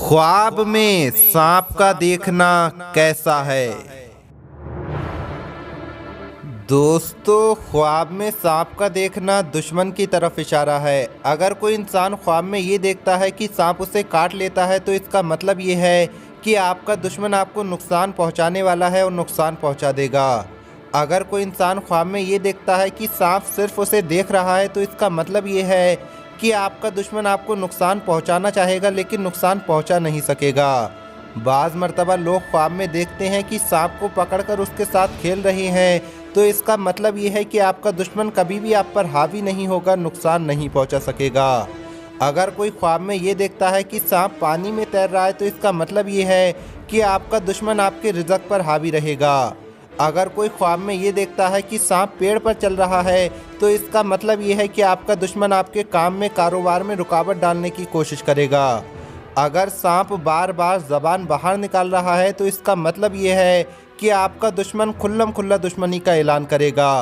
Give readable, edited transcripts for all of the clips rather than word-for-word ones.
ख्वाब में सांप का देखना कैसा है। दोस्तों, ख्वाब में सांप का देखना दुश्मन की तरफ इशारा है। अगर कोई इंसान ख्वाब में ये देखता है कि सांप उसे काट लेता है तो इसका मतलब ये है कि आपका दुश्मन आपको नुकसान पहुंचाने वाला है और नुकसान पहुंचा देगा। अगर कोई इंसान ख्वाब में ये देखता है कि सांप सिर्फ उसे देख रहा है तो इसका मतलब ये है कि आपका दुश्मन आपको नुकसान पहुंचाना चाहेगा लेकिन नुकसान पहुंचा नहीं सकेगा। बाज़ मर्तबा लोग ख्वाब में देखते हैं कि सांप को पकड़कर उसके साथ खेल रहे हैं, तो इसका मतलब ये है कि आपका दुश्मन कभी भी आप पर हावी नहीं होगा, नुकसान नहीं पहुंचा सकेगा। अगर कोई ख्वाब में ये देखता है कि सांप पानी में तैर रहा है तो इसका मतलब ये है कि आपका दुश्मन आपके रिज़्क़ पर हावी रहेगा। अगर कोई ख्वाब में ये देखता है कि सांप पेड़ पर चल रहा है तो इसका मतलब ये है कि आपका दुश्मन आपके काम में, कारोबार में रुकावट डालने की कोशिश करेगा। अगर सांप बार बार ज़बान बाहर निकाल रहा है तो इसका मतलब ये है कि आपका दुश्मन खुल्लम खुल्ला दुश्मनी का ऐलान करेगा।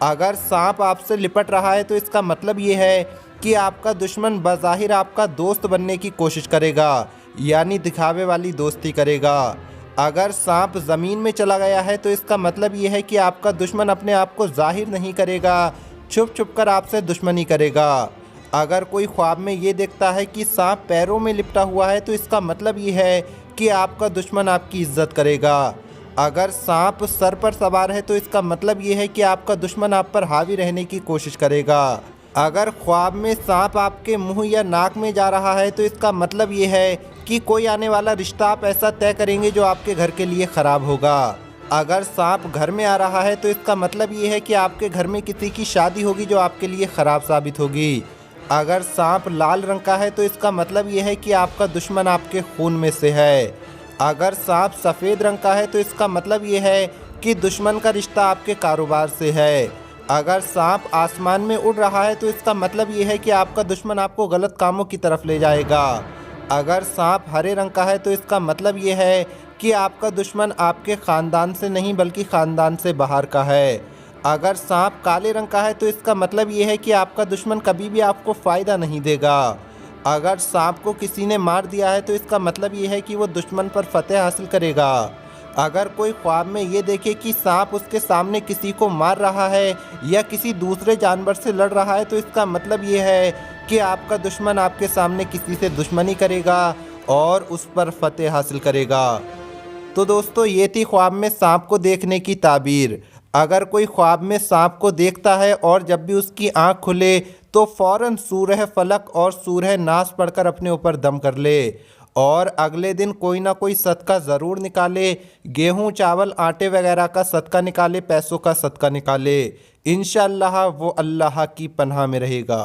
अगर सांप आपसे लिपट रहा है तो इसका मतलब ये है कि आपका दुश्मन बज़ाहिर आपका दोस्त बनने की कोशिश करेगा, यानी दिखावे वाली दोस्ती करेगा। अगर सांप ज़मीन में चला गया है तो इसका मतलब ये है कि आपका दुश्मन अपने आप को ज़ाहिर नहीं करेगा, छुप छुप कर आपसे दुश्मनी करेगा। अगर कोई ख्वाब में ये देखता है कि सांप पैरों में लिपटा हुआ है तो इसका मतलब ये है कि आपका दुश्मन आपकी इज्जत करेगा। अगर सांप सर पर सवार है तो इसका मतलब ये है कि आपका दुश्मन आप पर हावी रहने की कोशिश करेगा। अगर ख्वाब में सांप आपके मुंह या नाक में जा रहा है तो इसका मतलब ये है कि कोई आने वाला रिश्ता आप ऐसा तय करेंगे जो आपके घर के लिए ख़राब होगा। अगर सांप घर में आ रहा है तो इसका मतलब ये है कि आपके घर में किसी की शादी होगी जो आपके लिए ख़राब साबित होगी। अगर सांप लाल रंग का है तो इसका मतलब ये है कि आपका दुश्मन आपके खून में से है। अगर सांप सफ़ेद रंग का है तो इसका मतलब ये है कि दुश्मन का रिश्ता आपके कारोबार से है। अगर सांप आसमान में उड़ रहा है तो इसका मतलब ये है कि आपका दुश्मन आपको गलत कामों की तरफ ले जाएगा। अगर सांप हरे रंग का है तो इसका मतलब ये है कि आपका दुश्मन आपके ख़ानदान से नहीं बल्कि ख़ानदान से बाहर का है। अगर सांप काले रंग का है तो इसका मतलब ये है कि आपका दुश्मन कभी भी आपको फ़ायदा नहीं देगा। अगर सांप को किसी ने मार दिया है तो इसका मतलब ये है कि वो दुश्मन पर फतेह हासिल करेगा। अगर कोई ख्वाब में ये देखे कि सांप उसके सामने किसी को मार रहा है या किसी दूसरे जानवर से लड़ रहा है तो इसका मतलब ये है कि आपका दुश्मन आपके सामने किसी से दुश्मनी करेगा और उस पर फतेह हासिल करेगा। तो दोस्तों, ये थी ख्वाब में सांप को देखने की ताबीर। अगर कोई ख्वाब में सांप को देखता है और जब भी उसकी आंख खुले तो फ़ौरन सूरह फलक और सूरह नास पढ़कर अपने ऊपर दम कर ले और अगले दिन कोई ना कोई सदका ज़रूर निकाले। गेहूँ, चावल, आटे वगैरह का सदका निकाले, पैसों का सदका निकाले। इंशाअल्लाह वो अल्लाह की पनाह में रहेगा।